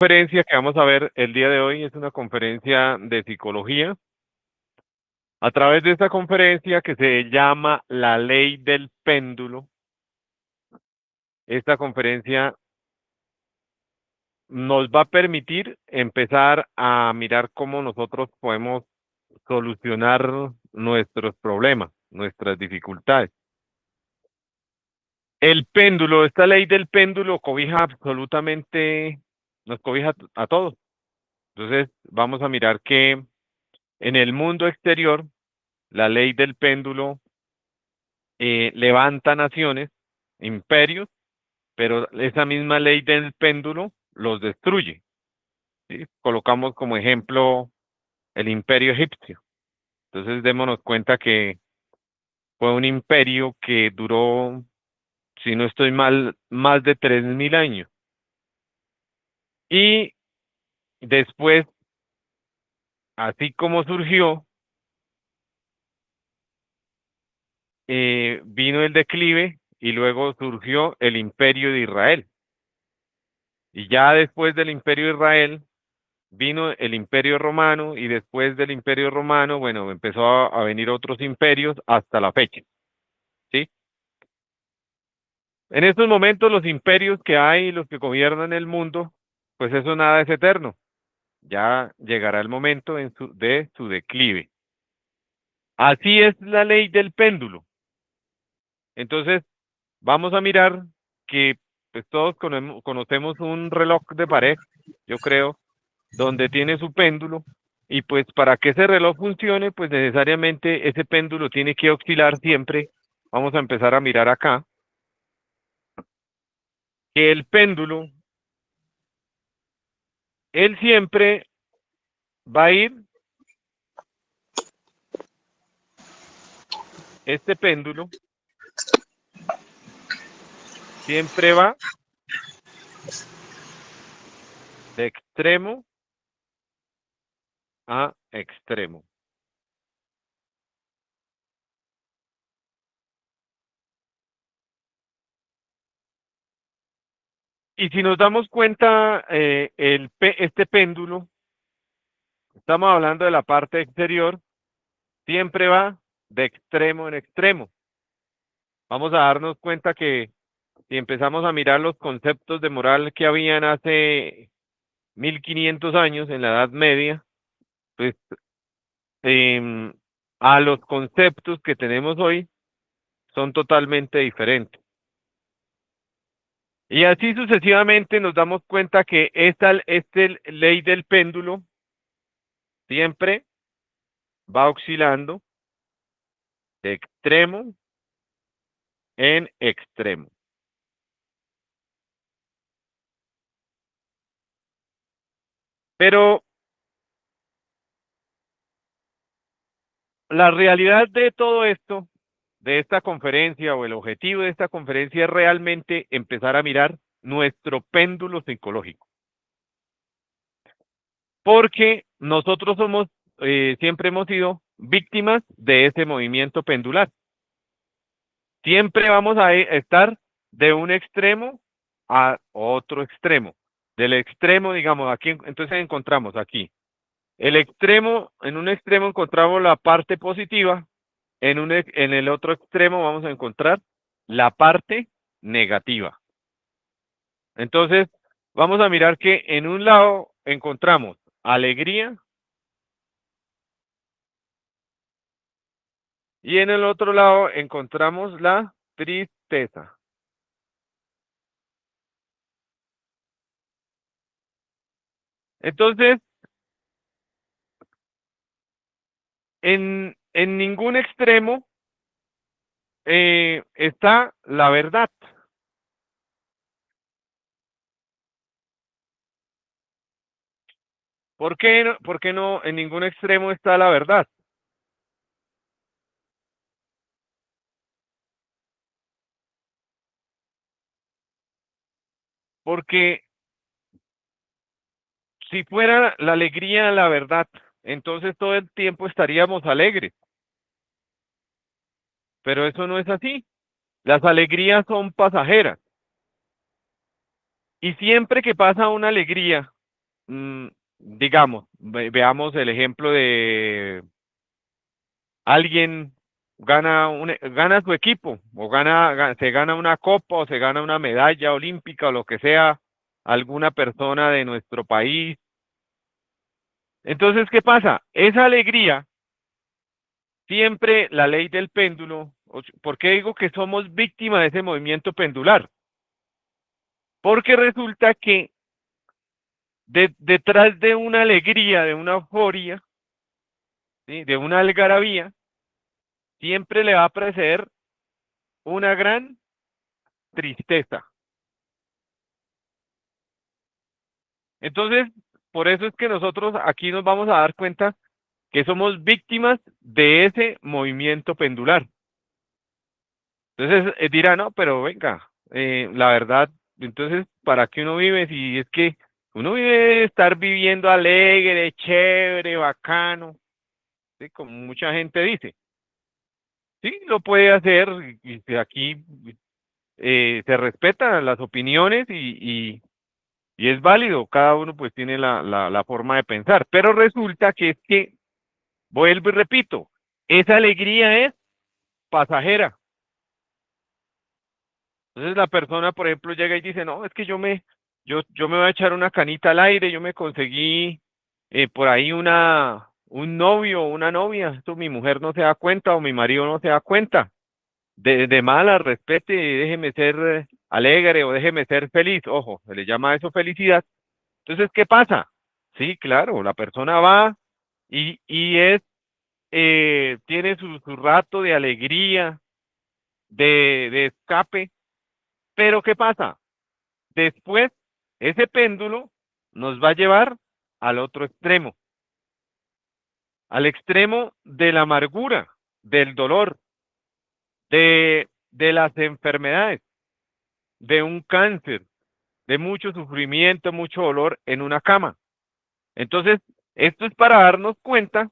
Conferencia que vamos a ver el día de hoy es una conferencia de psicología. A través de esta conferencia que se llama La Ley del Péndulo, esta conferencia nos va a permitir empezar a mirar cómo nosotros podemos solucionar nuestros problemas, nuestras dificultades. El péndulo, esta ley del péndulo cobija absolutamente, nos cobija a todos. Entonces, vamos a mirar que en el mundo exterior, la ley del péndulo levanta naciones, imperios, pero esa misma ley del péndulo los destruye. ¿Sí? Colocamos como ejemplo el imperio egipcio. Entonces démonos cuenta que fue un imperio que duró, si no estoy mal, más de 3000 años. Y después, así como surgió, vino el declive y luego surgió el imperio de Israel. Y ya después del imperio de Israel vino el imperio romano y después del imperio romano, bueno, empezó a venir otros imperios hasta la fecha, ¿sí? En estos momentos los imperios que hay, los que gobiernan el mundo, pues eso nada es eterno. Ya llegará el momento de su declive. Así es la ley del péndulo. Entonces, vamos a mirar que pues todos conocemos un reloj de pared, yo creo, donde tiene su péndulo, y pues para que ese reloj funcione, pues necesariamente ese péndulo tiene que oscilar siempre. Vamos a empezar a mirar acá, que el péndulo, él siempre va a ir, este péndulo siempre va de extremo a extremo. Y si nos damos cuenta, este péndulo, estamos hablando de la parte exterior, siempre va de extremo en extremo. Vamos a darnos cuenta que si empezamos a mirar los conceptos de moral que habían hace 1500 años en la Edad Media, pues em, a los conceptos que tenemos hoy son totalmente diferentes. Y así sucesivamente nos damos cuenta que esta ley del péndulo siempre va oscilando de extremo en extremo. Pero la realidad de todo esto, de esta conferencia o el objetivo de esta conferencia es realmente empezar a mirar nuestro péndulo psicológico. Porque nosotros somos, siempre hemos sido víctimas de ese movimiento pendular. Siempre vamos a estar de un extremo a otro extremo. Del extremo, digamos, aquí, entonces encontramos aquí. El extremo, en un extremo encontramos la parte positiva, en el otro extremo vamos a encontrar la parte negativa. Entonces, vamos a mirar que en un lado encontramos alegría y en el otro lado encontramos la tristeza. Entonces, en ningún extremo está la verdad. ¿Por qué no en ningún extremo está la verdad? Porque si fuera la alegría la verdad, entonces todo el tiempo estaríamos alegres, pero eso no es así. Las alegrías son pasajeras y siempre que pasa una alegría, digamos, veamos el ejemplo de alguien gana su equipo, o se gana una copa, o se gana una medalla olímpica, o lo que sea, alguna persona de nuestro país. Entonces, ¿qué pasa? Esa alegría, siempre la ley del péndulo, ¿por qué digo que somos víctimas de ese movimiento pendular? Porque resulta que detrás de una alegría, de una euforia, ¿sí? De una algarabía, siempre le va a preceder una gran tristeza. Entonces, por eso es que nosotros aquí nos vamos a dar cuenta que somos víctimas de ese movimiento pendular. Entonces, dirá, no, pero venga, la verdad, entonces, ¿para qué uno vive si es que uno vive estar viviendo alegre, chévere, bacano, ¿sí? Como mucha gente dice? Sí, lo puede hacer, y aquí se respetan las opiniones y es válido, cada uno pues tiene la forma de pensar, pero resulta que es que, vuelvo y repito, esa alegría es pasajera. Entonces la persona, por ejemplo, llega y dice, no, es que yo me voy a echar una canita al aire, yo me conseguí por ahí un novio o una novia, esto mi mujer no se da cuenta o mi marido no se da cuenta. De mala, respete, déjeme ser alegre o déjeme ser feliz. Ojo, se le llama a eso felicidad. Entonces, ¿qué pasa? Sí, claro, la persona va y tiene su rato de alegría, de escape, pero ¿qué pasa? Después, ese péndulo nos va a llevar al otro extremo, al extremo de la amargura, del dolor, de las enfermedades, de un cáncer, de mucho sufrimiento, mucho dolor en una cama. Entonces, esto es para darnos cuenta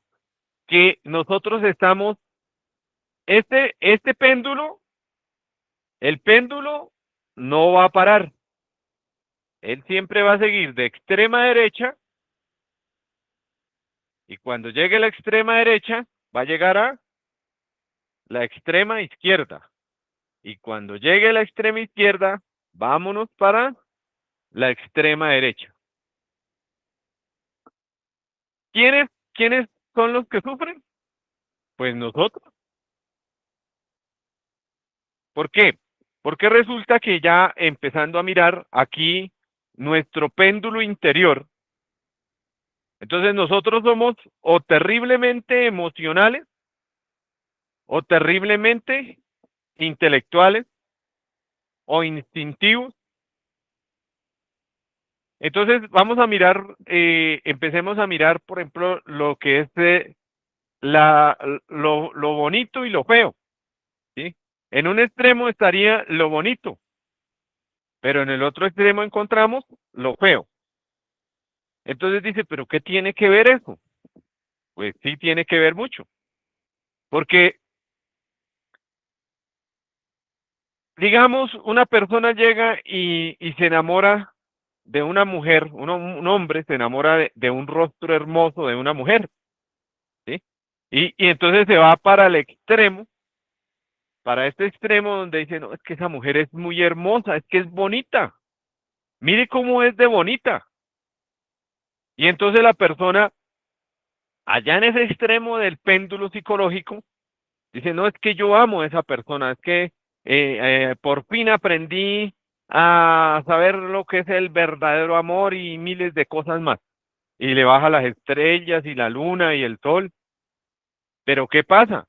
que nosotros estamos, este péndulo, el péndulo no va a parar. Él siempre va a seguir de extrema derecha y cuando llegue a la extrema derecha va a llegar a la extrema izquierda. Y cuando llegue a la extrema izquierda, vámonos para la extrema derecha. ¿Quiénes son los que sufren? Pues nosotros. ¿Por qué? Porque resulta que ya empezando a mirar aquí nuestro péndulo interior, entonces nosotros somos o terriblemente emocionales o terriblemente intelectuales o instintivos. Entonces vamos a mirar, empecemos a mirar, por ejemplo, lo que es lo bonito y lo feo, ¿sí? En un extremo estaría lo bonito, pero en el otro extremo encontramos lo feo. Entonces dice, ¿pero qué tiene que ver eso? Pues sí tiene que ver mucho, porque digamos, una persona llega y se enamora de una mujer, un hombre se enamora de un rostro hermoso de una mujer, ¿sí? Y entonces se va para el extremo, para este extremo donde dice, no, es que esa mujer es muy hermosa, es que es bonita, mire cómo es de bonita. Y entonces la persona, allá en ese extremo del péndulo psicológico, dice, no, es que yo amo a esa persona, es que por fin aprendí a saber lo que es el verdadero amor y miles de cosas más. Y le baja las estrellas y la luna y el sol. Pero ¿qué pasa?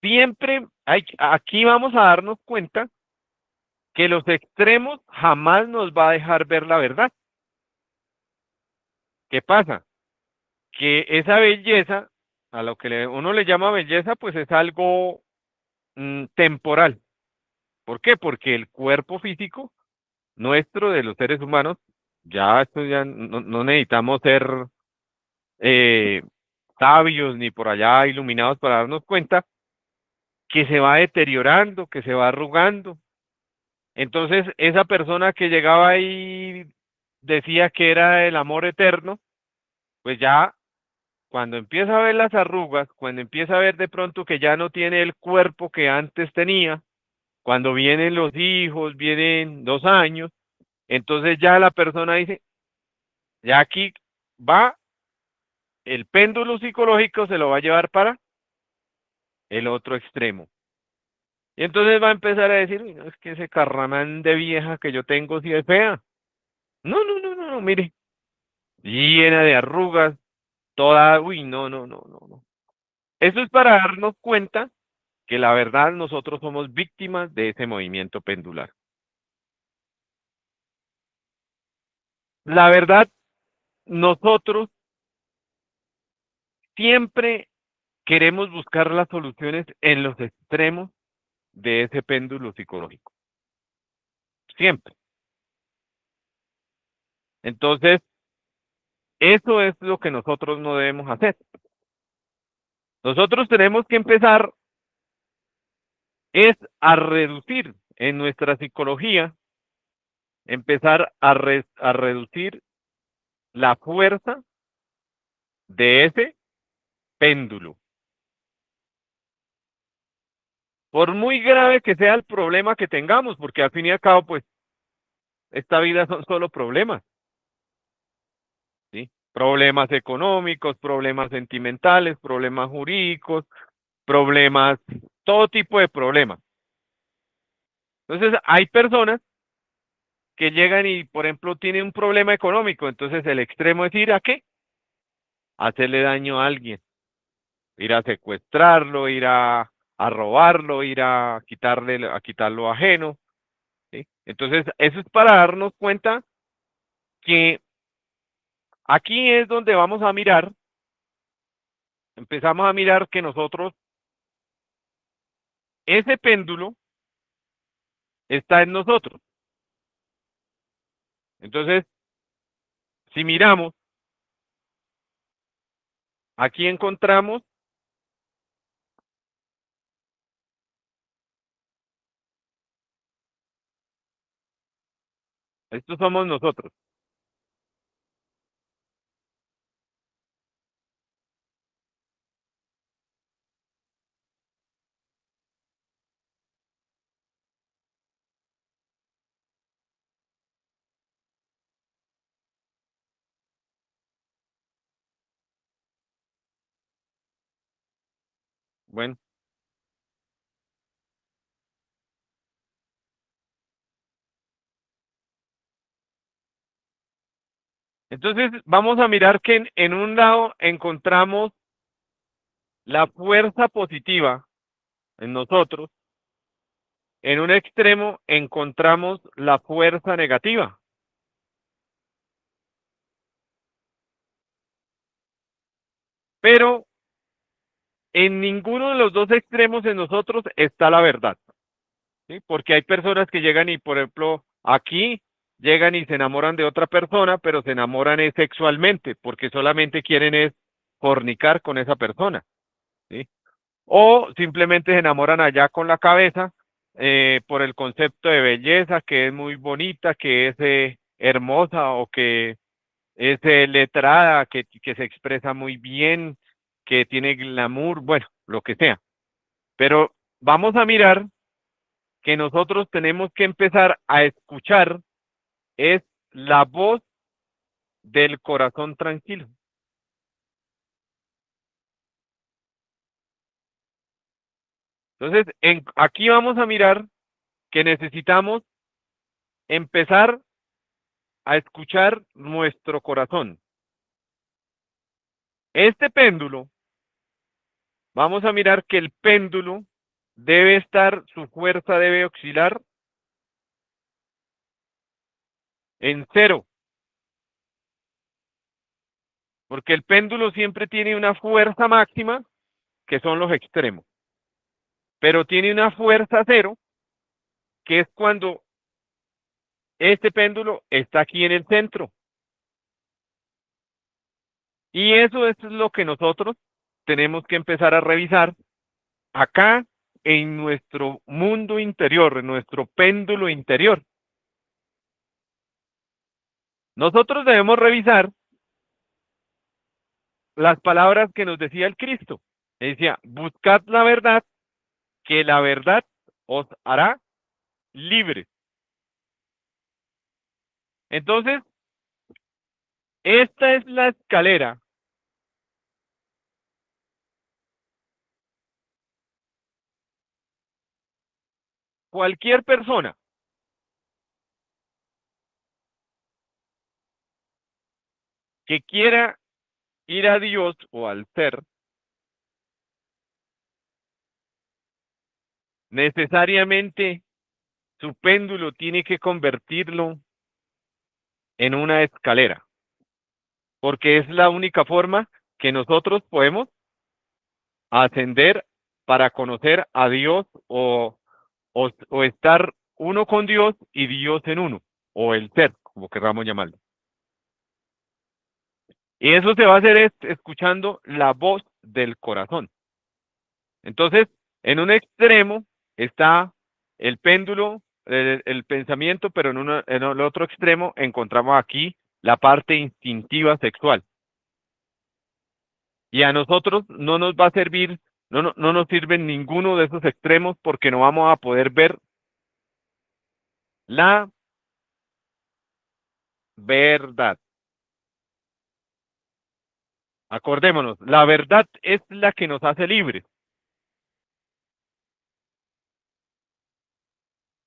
Siempre aquí vamos a darnos cuenta que los extremos jamás nos va a dejar ver la verdad. ¿Qué pasa? Que esa belleza, a lo que uno le llama belleza, pues es algo temporal. ¿Por qué? Porque el cuerpo físico nuestro de los seres humanos, ya esto ya no necesitamos ser eh, sabios ni por allá iluminados para darnos cuenta que se va deteriorando, que se va arrugando. Entonces, esa persona que llegaba ahí decía que era el amor eterno, pues ya cuando empieza a ver las arrugas, cuando empieza a ver de pronto que ya no tiene el cuerpo que antes tenía, cuando vienen los hijos, vienen 2 años, entonces ya la persona dice, ya aquí va, el péndulo psicológico se lo va a llevar para el otro extremo. Y entonces va a empezar a decir, "Uy, no, es que ese carramán de vieja que yo tengo sí es fea. No, no, no, no, no, mire, llena de arrugas, toda, uy, no, no, no, no, no. Eso es para darnos cuenta que la verdad nosotros somos víctimas de ese movimiento pendular. La verdad, nosotros siempre queremos buscar las soluciones en los extremos de ese péndulo psicológico. Siempre. Entonces, eso es lo que nosotros no debemos hacer. Nosotros tenemos que empezar es a reducir en nuestra psicología, empezar a reducir la fuerza de ese péndulo. Por muy grave que sea el problema que tengamos, porque al fin y al cabo, pues, esta vida son solo problemas, ¿sí? Problemas económicos, problemas sentimentales, problemas jurídicos, problemas, todo tipo de problemas. Entonces, hay personas que llegan y, por ejemplo, tienen un problema económico, entonces el extremo es ir a qué? Hacerle daño a alguien, ir a secuestrarlo, a robarlo, ir a a quitarlo ajeno, ¿sí? Entonces, eso es para darnos cuenta que aquí es donde vamos a mirar, empezamos a mirar que nosotros, ese péndulo está en nosotros. Entonces, si miramos, aquí encontramos, estos somos nosotros. Bueno, entonces vamos a mirar que en un lado encontramos la fuerza positiva en nosotros, en un extremo encontramos la fuerza negativa, pero en ninguno de los dos extremos en nosotros está la verdad, ¿sí? Porque hay personas que llegan y, por ejemplo, aquí llegan y se enamoran de otra persona, pero se enamoran es sexualmente, porque solamente quieren es fornicar con esa persona, ¿sí? O simplemente se enamoran allá con la cabeza por el concepto de belleza, que es muy bonita, que es hermosa o que es letrada, que se expresa muy bien, que tiene glamour, bueno, lo que sea. Pero vamos a mirar que nosotros tenemos que empezar a escuchar es la voz del corazón tranquilo. Entonces, aquí vamos a mirar que necesitamos empezar a escuchar nuestro corazón. Este péndulo, vamos a mirar que el péndulo debe estar, su fuerza debe oscilar en cero, porque el péndulo siempre tiene una fuerza máxima, que son los extremos, pero tiene una fuerza cero, que es cuando este péndulo está aquí en el centro. Y eso es lo que nosotros tenemos que empezar a revisar acá en nuestro mundo interior, en nuestro péndulo interior. Nosotros debemos revisar las palabras que nos decía el Cristo. Decía, buscad la verdad, que la verdad os hará libres. Entonces, esta es la escalera. Cualquier persona que quiera ir a Dios o al ser, necesariamente su péndulo tiene que convertirlo en una escalera, porque es la única forma que nosotros podemos ascender para conocer a Dios o estar uno con Dios y Dios en uno, o el ser, como querramos llamarlo. Y eso se va a hacer escuchando la voz del corazón. Entonces, en un extremo está el péndulo, el pensamiento, pero en el otro extremo encontramos aquí la parte instintiva sexual. Y a nosotros no nos va a servir, no nos sirve ninguno de esos extremos porque no vamos a poder ver la verdad. Acordémonos, la verdad es la que nos hace libres.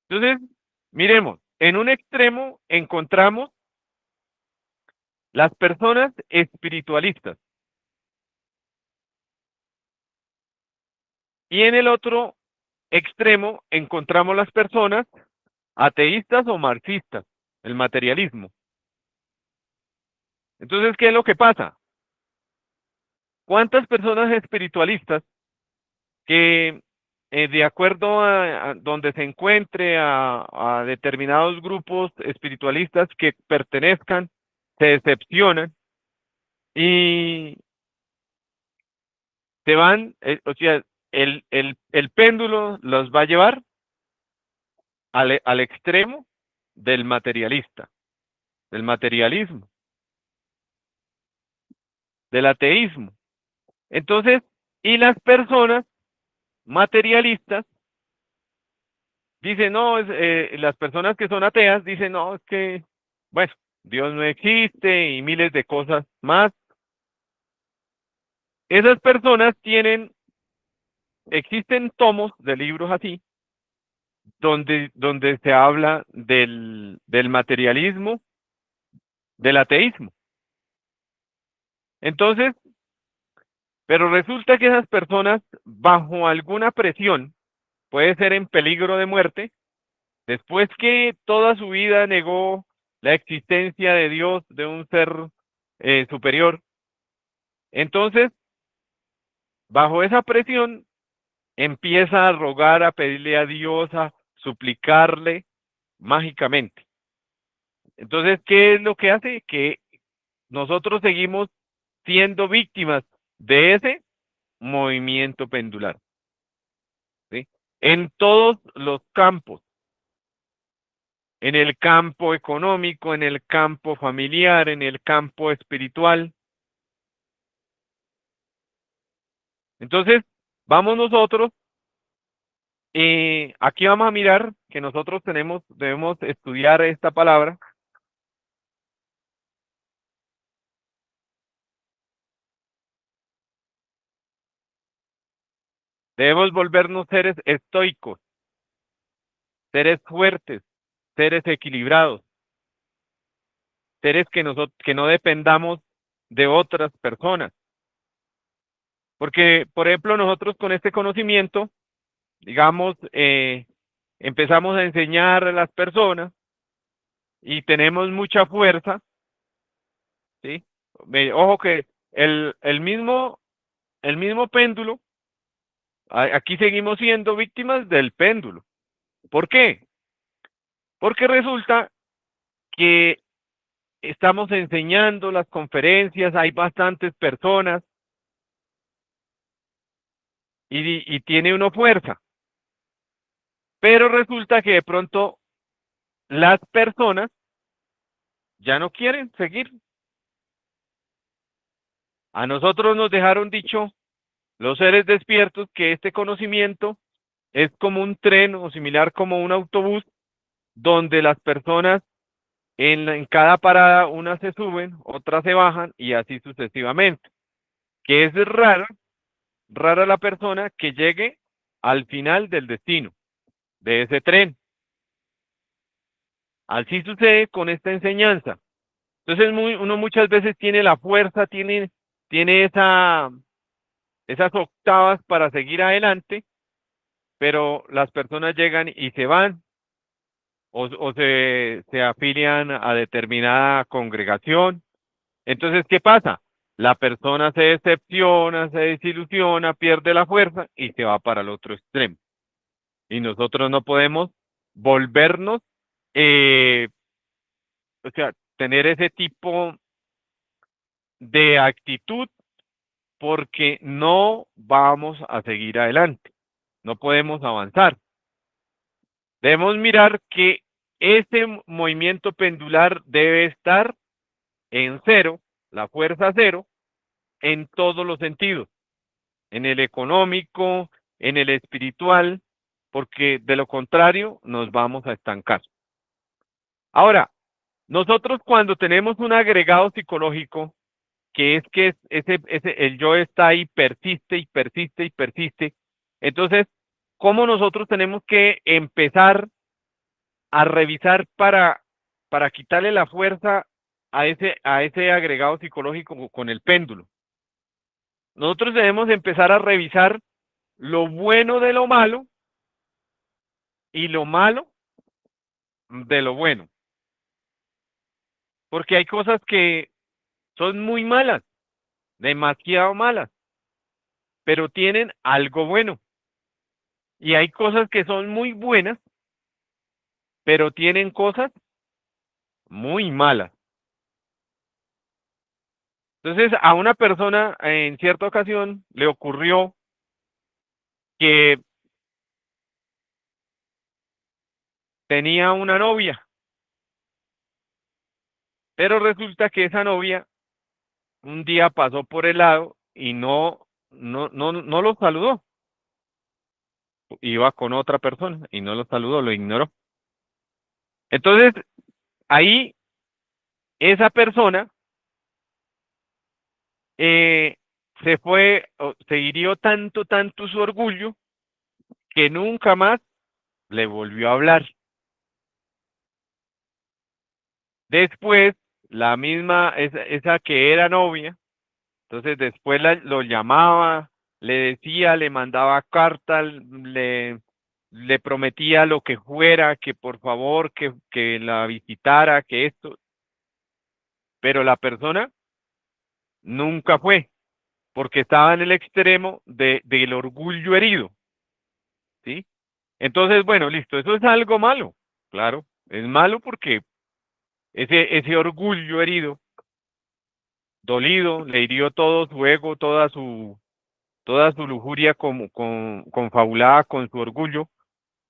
Entonces, miremos, en un extremo encontramos las personas espiritualistas y en el otro extremo encontramos las personas ateístas o marxistas, el materialismo. Entonces, ¿qué es lo que pasa? ¿Cuántas personas espiritualistas que de acuerdo a donde se encuentre a determinados grupos espiritualistas que pertenezcan, se decepcionan y se van, o sea, el péndulo los va a llevar al extremo del materialista, del materialismo, del ateísmo. Entonces, y las personas materialistas dicen, no, las personas que son ateas dicen, no, es que, bueno, Dios no existe y miles de cosas más. Esas personas existen tomos de libros así, donde se habla del materialismo, del ateísmo. Entonces, pero resulta que esas personas, bajo alguna presión, puede ser en peligro de muerte, después que toda su vida negó la existencia de Dios, de un ser superior, entonces, bajo esa presión, empieza a rogar, a pedirle a Dios, a suplicarle mágicamente. Entonces, ¿qué es lo que hace? Que nosotros seguimos siendo víctimas de ese movimiento pendular, ¿sí? En todos los campos, en el campo económico, en el campo familiar, en el campo espiritual. Entonces, vamos nosotros, aquí vamos a mirar que nosotros debemos estudiar esta palabra. Debemos volvernos seres estoicos, seres fuertes, seres equilibrados, seres que no dependamos de otras personas. Porque, por ejemplo, nosotros con este conocimiento, digamos, empezamos a enseñar a las personas y tenemos mucha fuerza, ¿sí? Ojo que el mismo péndulo, aquí seguimos siendo víctimas del péndulo. ¿Por qué? Porque resulta que estamos enseñando las conferencias, hay bastantes personas y tiene uno fuerza, pero resulta que de pronto las personas ya no quieren seguir. A nosotros nos dejaron dicho los seres despiertos que este conocimiento es como un tren o similar como un autobús donde las personas en cada parada unas se suben, otras se bajan y así sucesivamente. Que es rara la persona que llegue al final del destino de ese tren. Así sucede con esta enseñanza. Entonces uno muchas veces tiene la fuerza, tiene esas octavas para seguir adelante, pero las personas llegan y se van o se afilian a determinada congregación. Entonces, ¿qué pasa? La persona se decepciona, se desilusiona, pierde la fuerza y se va para el otro extremo. Y nosotros no podemos volvernos, eh, o sea, tener ese tipo de actitud porque no vamos a seguir adelante, no podemos avanzar. Debemos mirar que ese movimiento pendular debe estar en cero, la fuerza cero, en todos los sentidos, en el económico, en el espiritual, porque de lo contrario nos vamos a estancar. Ahora, nosotros cuando tenemos un agregado psicológico, que el yo está ahí, persiste y persiste y persiste, entonces, ¿cómo nosotros tenemos que empezar a revisar para quitarle la fuerza a ese agregado psicológico con el péndulo? Nosotros debemos empezar a revisar lo bueno de lo malo y lo malo de lo bueno, porque hay cosas que son muy malas, demasiado malas, pero tienen algo bueno, y hay cosas que son muy buenas, pero tienen cosas muy malas. Entonces, a una persona en cierta ocasión le ocurrió que tenía una novia, pero resulta que esa novia un día pasó por el lado y no lo saludó. Iba con otra persona y no lo saludó, lo ignoró. Entonces, ahí esa persona eh, se hirió tanto su orgullo que nunca más le volvió a hablar. Después, la misma, esa que era novia, entonces después lo llamaba, le decía, le mandaba cartas, le prometía lo que fuera, que por favor, que la visitara, que esto, pero la persona nunca fue, porque estaba en el extremo del orgullo herido, ¿sí? Entonces, bueno, listo, eso es algo malo, claro, es malo porque ese orgullo herido, dolido, le hirió todo su ego, toda su lujuria confabulada con su orgullo,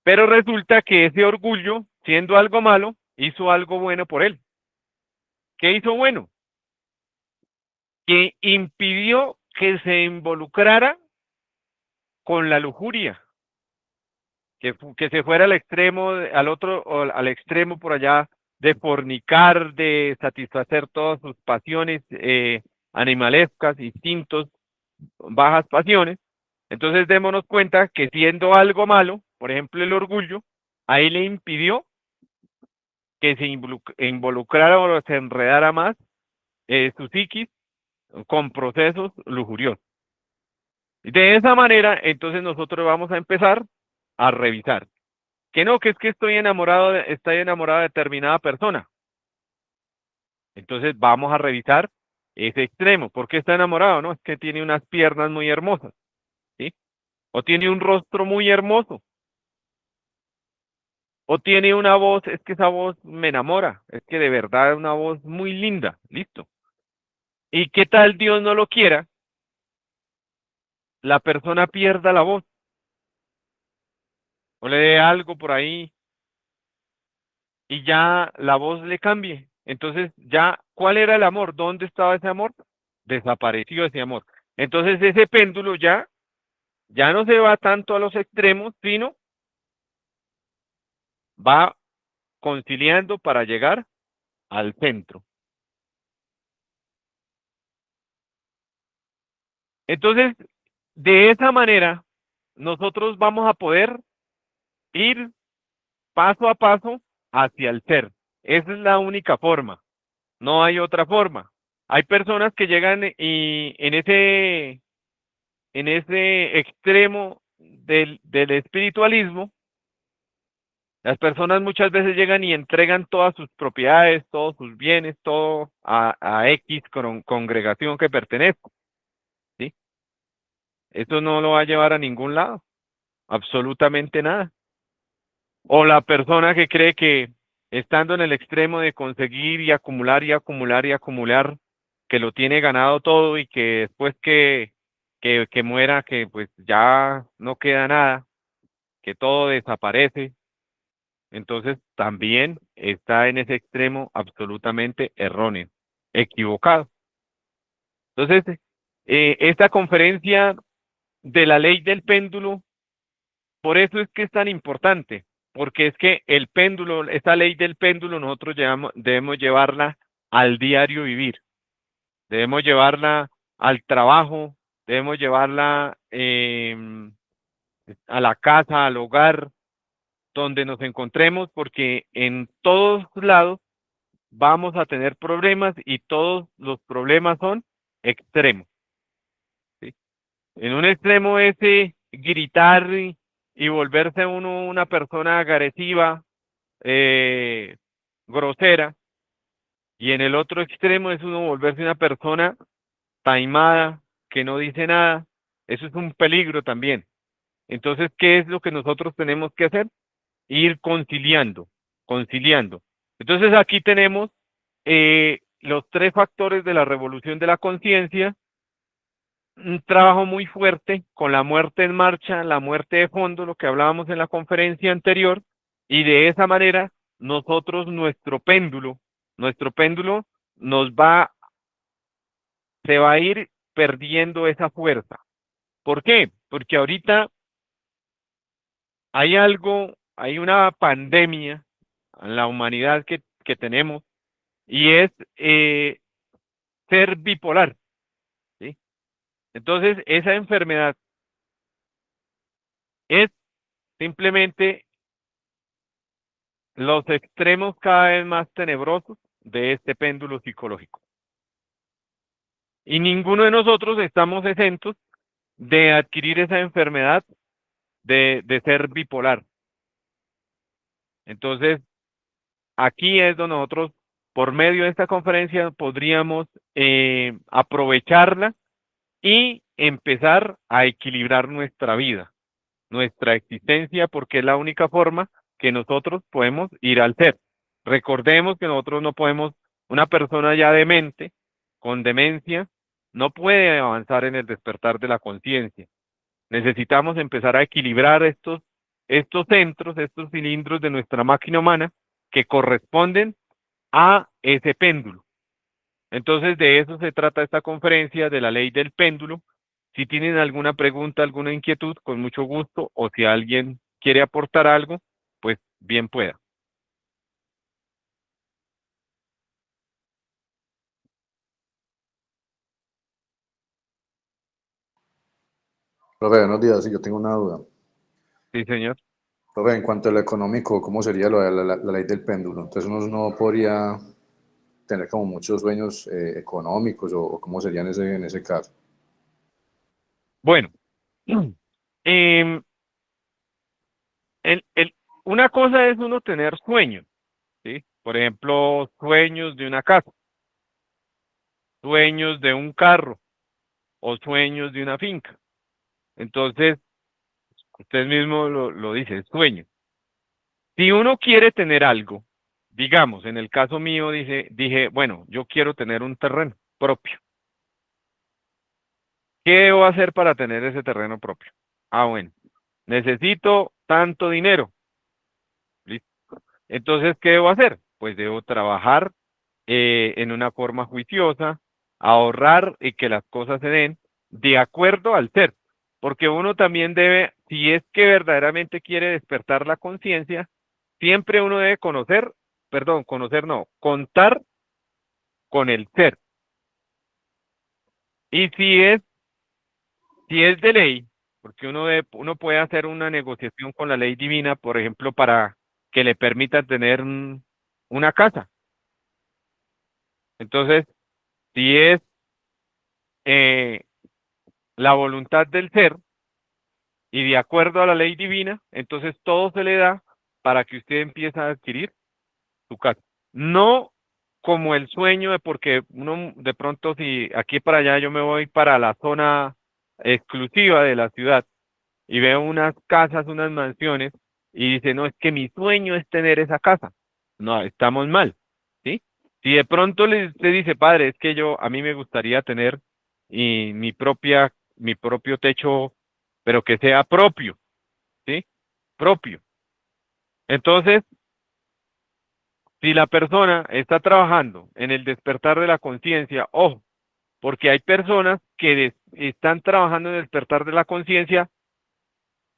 pero resulta que ese orgullo, siendo algo malo, hizo algo bueno por él. ¿Qué hizo bueno? Que impidió que se involucrara con la lujuria, que se fuera al extremo, al otro, o al extremo por allá de fornicar, de satisfacer todas sus pasiones animalescas, instintos, bajas pasiones. Entonces démonos cuenta que siendo algo malo, por ejemplo el orgullo, ahí le impidió que se involucrara o se enredara más su psiquis con procesos lujuriosos. De esa manera, entonces nosotros vamos a empezar a revisar. Que no, que es que estoy enamorado de determinada persona. Entonces vamos a revisar ese extremo. ¿Por qué está enamorado? No, es que tiene unas piernas muy hermosas, ¿sí? O tiene un rostro muy hermoso. O tiene una voz, es que esa voz me enamora. Es que de verdad es una voz muy linda. Listo. ¿Y qué tal Dios no lo quiera? La persona pierda la voz o le dé algo por ahí y ya la voz le cambie. Entonces, ya, ¿cuál era el amor? ¿Dónde estaba ese amor? Desapareció ese amor. Entonces, ese péndulo ya no se va tanto a los extremos, sino va conciliando para llegar al centro. Entonces, de esa manera, nosotros vamos a poder ir paso a paso hacia el ser. Esa es la única forma, no hay otra forma. Hay personas que llegan y en ese extremo del espiritualismo, las personas muchas veces llegan y entregan todas sus propiedades, todos sus bienes, todo a X congregación que pertenezca, ¿sí? Eso no lo va a llevar a ningún lado, absolutamente nada. O la persona que cree que estando en el extremo de conseguir y acumular y acumular y acumular, que lo tiene ganado todo y que después que muera, que pues ya no queda nada, que todo desaparece, entonces también está en ese extremo absolutamente erróneo, equivocado. Entonces, esta conferencia de la ley del péndulo, por eso es que es tan importante, porque es que el péndulo, esta ley del péndulo, nosotros debemos llevarla al diario vivir, debemos llevarla al trabajo, debemos llevarla a la casa, al hogar, donde nos encontremos, porque en todos lados vamos a tener problemas y todos los problemas son extremos, ¿sí? En un extremo ese gritar y volverse uno una persona agresiva, eh, grosera, y en el otro extremo es uno volverse una persona taimada, que no dice nada. Eso es un peligro también. Entonces, ¿qué es lo que nosotros tenemos que hacer? Ir conciliando, conciliando. Entonces, aquí tenemos los tres factores de la revolución de la conciencia, un trabajo muy fuerte con la muerte en marcha, la muerte de fondo, lo que hablábamos en la conferencia anterior, y de esa manera nosotros, nuestro péndulo nos va, se va a ir perdiendo esa fuerza. ¿Por qué? Porque ahorita hay algo, hay una pandemia en la humanidad que tenemos y es ser bipolar, ¿sí? Entonces, esa enfermedad es simplemente los extremos cada vez más tenebrosos de este péndulo psicológico. Y ninguno de nosotros estamos exentos de adquirir esa enfermedad de ser bipolar. Entonces, aquí es donde nosotros, por medio de esta conferencia, podríamos aprovecharla y empezar a equilibrar nuestra vida, nuestra existencia, porque es la única forma que nosotros podemos ir al ser. Recordemos que nosotros no podemos, una persona ya demente, con demencia, no puede avanzar en el despertar de la conciencia. Necesitamos empezar a equilibrar estos centros, estos cilindros de nuestra máquina humana que corresponden a ese péndulo. Entonces, de eso se trata esta conferencia de la ley del péndulo. Si tienen alguna pregunta, alguna inquietud, con mucho gusto, o si alguien quiere aportar algo, pues bien pueda. Profe, buenos días, sí, yo tengo una duda. Sí, señor. Profe, en cuanto a lo económico, ¿cómo sería lo de la ley del péndulo? Entonces uno no podría tener como muchos sueños económicos o cómo sería en ese caso. Bueno, em, una cosa es uno tener sueños, ¿sí? Por ejemplo, sueños de una casa, sueños de un carro o sueños de una finca. Entonces, usted mismo lo dice, sueño. Si uno quiere tener algo, digamos, en el caso mío dije, bueno, yo quiero tener un terreno propio. ¿Qué debo hacer para tener ese terreno propio? Ah, bueno, necesito tanto dinero. ¿Listo? Entonces, ¿qué debo hacer? Pues debo trabajar en una forma juiciosa, ahorrar y que las cosas se den de acuerdo al ser. Porque uno también debe, si es que verdaderamente quiere despertar la conciencia, siempre uno debe conocer, perdón, conocer no, contar con el ser. Y si es de ley, porque uno puede hacer una negociación con la ley divina, por ejemplo, para que le permita tener una casa. Entonces, si es eh, la voluntad del ser y de acuerdo a la ley divina, entonces todo se le da para que usted empiece a adquirir su casa. No como el sueño de porque uno de pronto si aquí para allá yo me voy para la zona exclusiva de la ciudad y veo unas casas, unas mansiones y dice, no, es que mi sueño es tener esa casa. No, estamos mal, ¿sí? Si de pronto le dice, padre, es que a mí me gustaría tener mi propio techo, pero que sea propio, ¿sí? Propio. Entonces, si la persona está trabajando en el despertar de la conciencia, ojo, porque hay personas que están trabajando en el despertar de la conciencia,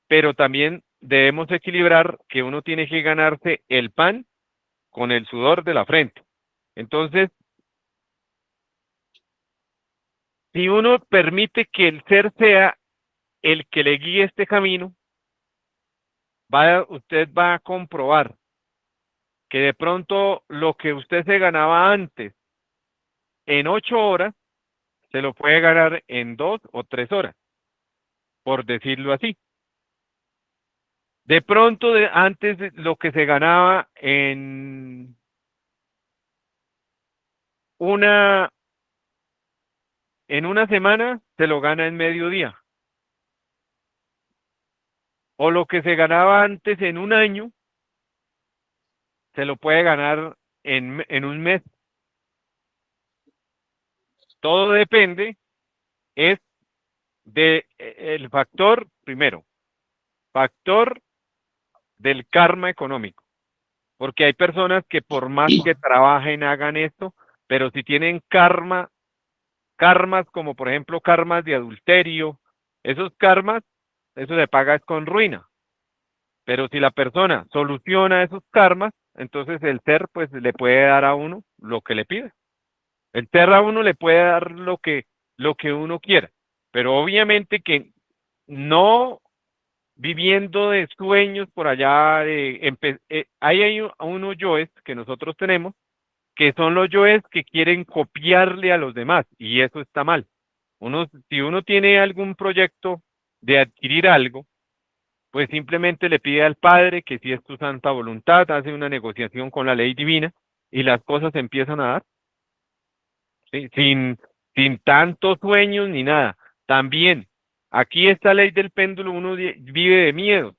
pero también debemos equilibrar que uno tiene que ganarse el pan con el sudor de la frente. Entonces, si uno permite que el ser sea el que le guíe este camino, usted va a comprobar que de pronto lo que usted se ganaba antes en 8 horas, se lo puede ganar en 2 o 3 horas, por decirlo así. De pronto, antes lo que se ganaba una, en una semana, se lo gana en mediodía. O lo que se ganaba antes en un año, se lo puede ganar en un mes. Todo depende, es de el factor, primero, factor del karma económico. Porque hay personas que por más que trabajen, hagan esto, pero si tienen karmas como por ejemplo karmas de adulterio, esos karmas, eso se paga es con ruina. Pero si la persona soluciona esos karmas, entonces el ser pues le puede dar a uno lo que le pide. El ser a uno le puede dar lo que uno quiera. Pero obviamente que no viviendo de sueños por allá, ahí hay unos yoes que nosotros tenemos, que son los yoes que quieren copiarle a los demás, y eso está mal. Si uno tiene algún proyecto de adquirir algo, pues simplemente le pide al Padre que si es tu santa voluntad, hace una negociación con la ley divina y las cosas se empiezan a dar, ¿sí? Sin tantos sueños ni nada. También, aquí esta ley del péndulo, uno vive de miedo,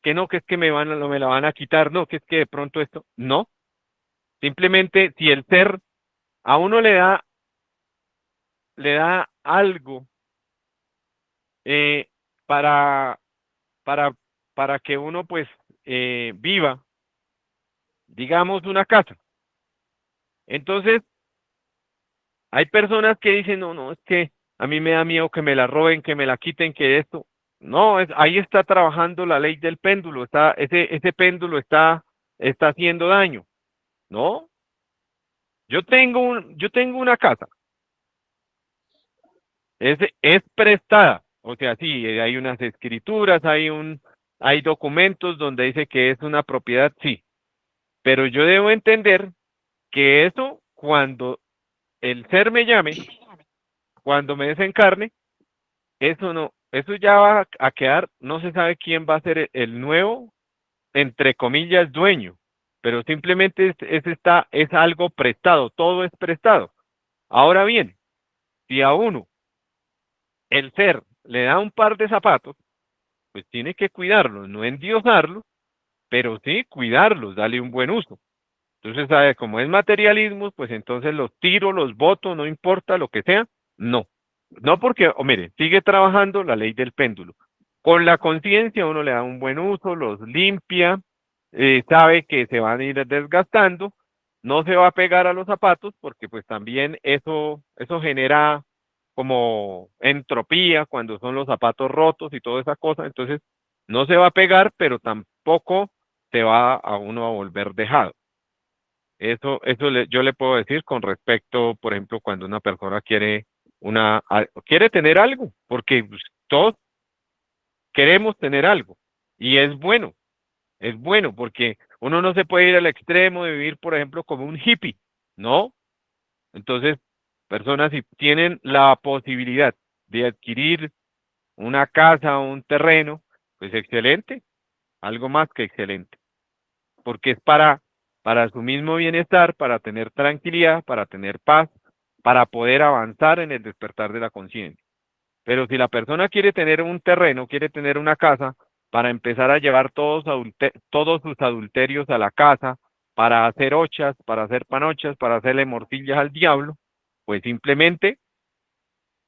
que no, que es que me la van a quitar, no, que es que de pronto esto, no. Simplemente si el ser a uno le da algo eh, para, para, para que uno pues viva, digamos, una casa. Entonces, hay personas que dicen, no, no, es que a mí me da miedo que me la roben, que me la quiten, que esto. No, ahí está trabajando la ley del péndulo, ese péndulo está haciendo daño. No, yo tengo una casa, es prestada, o sea, sí, hay unas escrituras, hay documentos donde dice que es una propiedad, sí, pero yo debo entender que eso, cuando el ser me llame, cuando me desencarne, eso no, eso ya va a quedar, no se sabe quién va a ser el nuevo, entre comillas, dueño, pero simplemente es algo prestado, todo es prestado. Ahora bien, si a uno el ser le da un par de zapatos, pues tiene que cuidarlos, no endiosarlos, pero sí cuidarlos, darle un buen uso. Entonces, ¿sabe? Como es materialismo, pues entonces los tiro, los boto, no importa lo que sea, no. No porque, o mire, sigue trabajando la ley del péndulo. Con la conciencia uno le da un buen uso, los limpia, sabe que se van a ir desgastando, no se va a pegar a los zapatos porque pues también eso genera como entropía cuando son los zapatos rotos y toda esa cosa, entonces no se va a pegar, pero tampoco se va a uno a volver dejado. Yo le puedo decir con respecto, por ejemplo, cuando una persona quiere tener algo, porque pues, todos queremos tener algo y es bueno porque uno no se puede ir al extremo de vivir, por ejemplo, como un hippie, ¿no? Entonces, personas si tienen la posibilidad de adquirir una casa o un terreno, pues excelente, algo más que excelente, porque es para su mismo bienestar, para tener tranquilidad, para tener paz, para poder avanzar en el despertar de la conciencia. Pero si la persona quiere tener un terreno, quiere tener una casa, para empezar a llevar todos sus adulterios a la casa, para hacer ochas, para hacer panochas, para hacerle morcillas al diablo, pues simplemente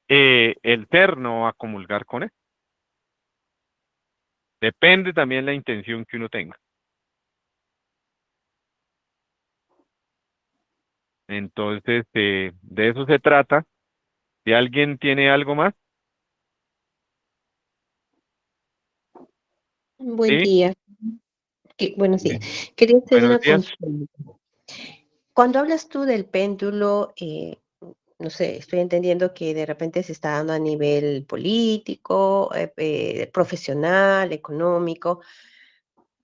el ser no va a comulgar con él. Depende también la intención que uno tenga. Entonces, de eso se trata. Si alguien tiene algo más, Buen sí, día. Buenos días. bien. Quería hacer Buenos una días. consulta. Cuando hablas tú del péndulo, no sé, estoy entendiendo que de repente se está dando a nivel político, profesional, económico,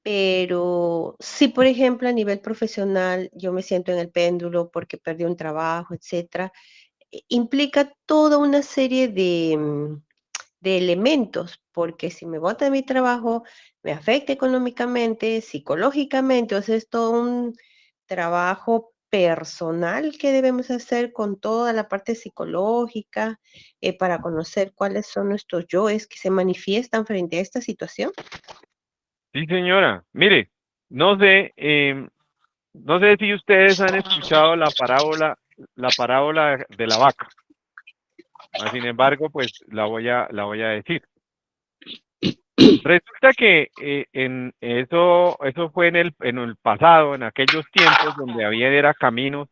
pero si, por ejemplo, a nivel profesional yo me siento en el péndulo porque perdí un trabajo, etcétera, implica toda una serie de elementos, porque si me bota de mi trabajo, me afecta económicamente, psicológicamente, o sea, es todo un trabajo personal que debemos hacer con toda la parte psicológica para conocer cuáles son nuestros yoes que se manifiestan frente a esta situación. Sí, señora. Mire, no sé, no sé si ustedes han escuchado la parábola de la vaca. Sin embargo, pues la voy a decir. Resulta que eso fue en el pasado, en aquellos tiempos donde había era caminos,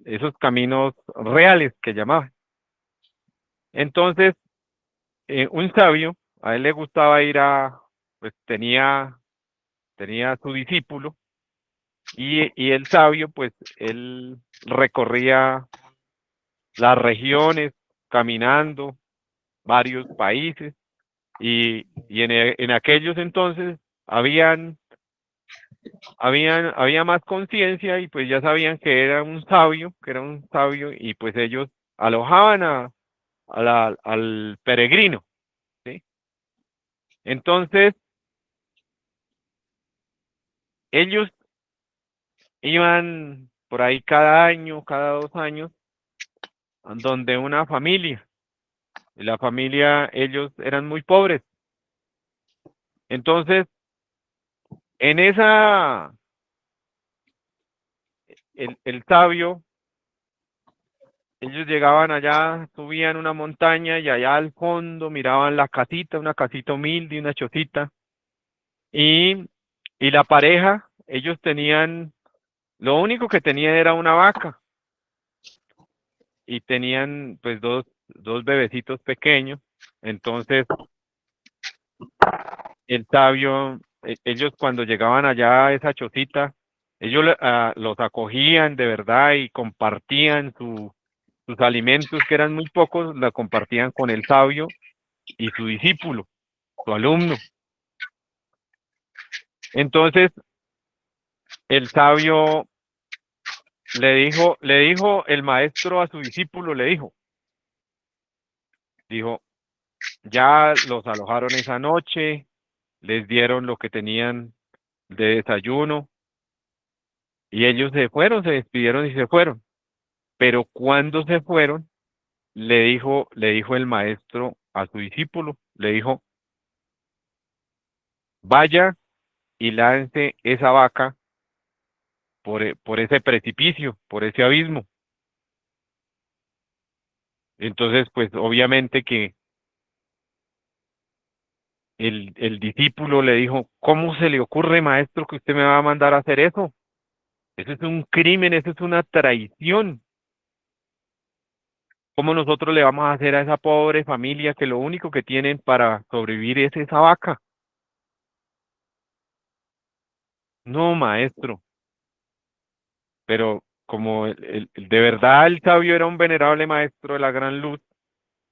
esos caminos reales que llamaban. Entonces, un sabio, a él le gustaba pues tenía su discípulo y el sabio, pues él recorría las regiones caminando varios países y en aquellos entonces habían, había más conciencia y pues ya sabían que era un sabio y pues ellos alojaban al peregrino, ¿sí? Entonces ellos iban por ahí cada año, cada 2 años, donde una familia, y la familia, ellos eran muy pobres. Entonces, en el sabio, ellos llegaban allá, subían una montaña y allá al fondo miraban la casita, una casita humilde, una chocita, y, y la pareja, ellos tenían, lo único que tenían era una vaca, y tenían pues dos bebecitos pequeños. Entonces, el sabio, ellos cuando llegaban allá a esa chocita, ellos los acogían de verdad y compartían sus alimentos, que eran muy pocos, la compartían con el sabio y su discípulo, su alumno. Entonces, el sabio le dijo el maestro a su discípulo, dijo, ya los alojaron esa noche, les dieron lo que tenían de desayuno, y ellos se fueron, se despidieron y se fueron. Pero cuando se fueron, le dijo el maestro a su discípulo, le dijo, vaya y lance esa vaca por ese precipicio, por ese abismo. Entonces, pues obviamente que el discípulo le dijo, ¿cómo se le ocurre, maestro, que usted me va a mandar a hacer eso? Eso es un crimen, eso es una traición. ¿Cómo nosotros le vamos a hacer a esa pobre familia que lo único que tienen para sobrevivir es esa vaca? No, maestro, pero como de verdad el sabio era un venerable maestro de la gran luz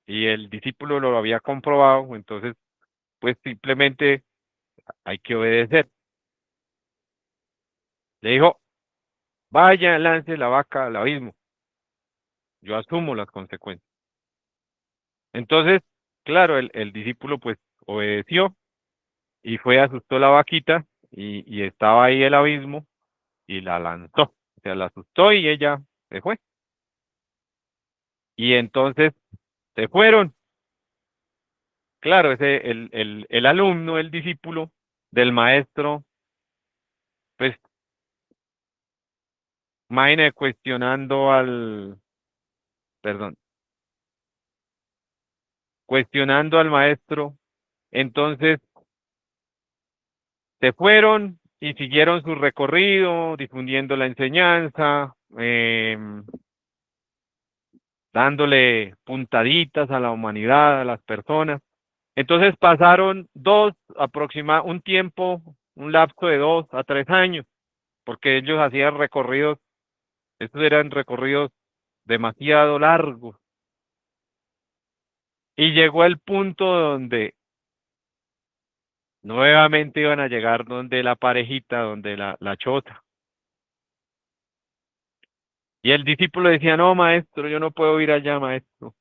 y el discípulo lo había comprobado, entonces pues simplemente hay que obedecer. Le dijo, vaya, lance la vaca al abismo, yo asumo las consecuencias. Entonces, claro, el discípulo pues obedeció y fue, asustó la vaquita y estaba ahí el abismo y la lanzó. O sea, la asustó y ella se fue. Y entonces se fueron. Claro, el alumno, el discípulo del maestro, pues, imagina cuestionando perdón, cuestionando al maestro. Entonces se fueron y siguieron su recorrido, difundiendo la enseñanza, dándole puntaditas a la humanidad, a las personas. Entonces pasaron un tiempo, un lapso de 2 a 3 años, porque ellos hacían recorridos, estos eran recorridos demasiado largos. Y llegó el punto donde nuevamente iban a llegar donde la parejita, donde la chota. Y el discípulo decía, no, maestro, yo no puedo ir allá, maestro.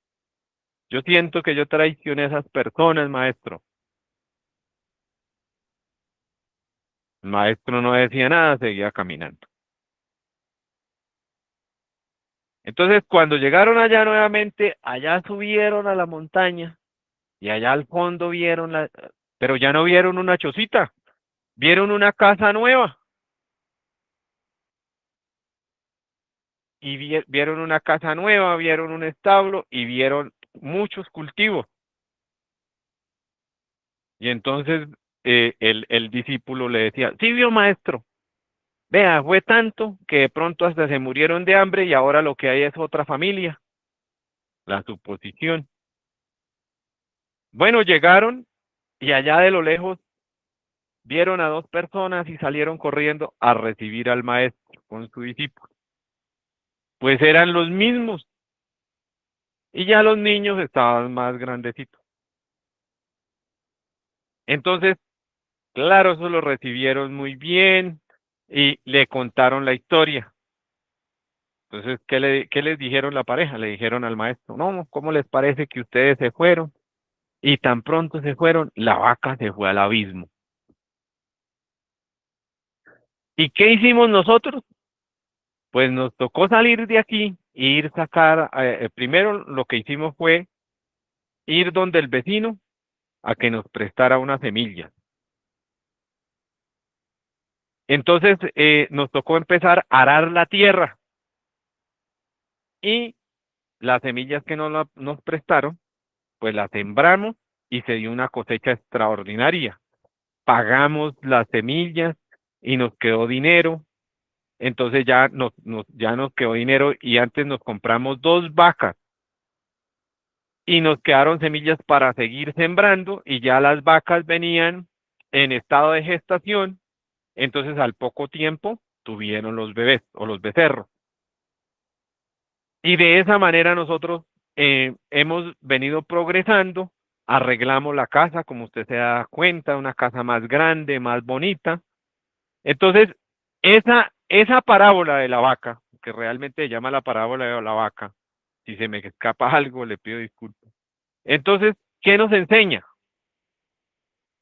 Yo siento que yo traicioné a esas personas, maestro. El maestro no decía nada, seguía caminando. Entonces, cuando llegaron allá nuevamente, allá subieron a la montaña y allá al fondo vieron pero ya no vieron una chocita, vieron una casa nueva y vieron una casa nueva, vieron un establo y vieron muchos cultivos. Y entonces el discípulo le decía, sí vio maestro, vea, fue tanto que de pronto hasta se murieron de hambre y ahora lo que hay es otra familia, la suposición. Bueno, llegaron y allá de lo lejos vieron a 2 personas y salieron corriendo a recibir al maestro con su discípulo. Pues eran los mismos y ya los niños estaban más grandecitos. Entonces, claro, eso lo recibieron muy bien y le contaron la historia. Entonces, ¿qué les dijeron la pareja? Le dijeron al maestro, no, ¿cómo les parece que ustedes se fueron? Y tan pronto se fueron, la vaca se fue al abismo. ¿Y qué hicimos nosotros? Pues nos tocó salir de aquí e ir sacar, primero lo que hicimos fue ir donde el vecino a que nos prestara una semilla. Entonces nos tocó empezar a arar la tierra y las semillas que nos prestaron, pues las sembramos y se dio una cosecha extraordinaria. Pagamos las semillas y nos quedó dinero. Entonces ya nos quedó dinero y antes nos compramos 2 vacas y nos quedaron semillas para seguir sembrando y ya las vacas venían en estado de gestación, entonces al poco tiempo tuvieron los bebés o los becerros. Y de esa manera nosotros hemos venido progresando, arreglamos la casa, como usted se da cuenta, una casa más grande, más bonita. Entonces, esa parábola de la vaca, que realmente se llama la parábola de la vaca, si se me escapa algo, le pido disculpas. Entonces, ¿qué nos enseña?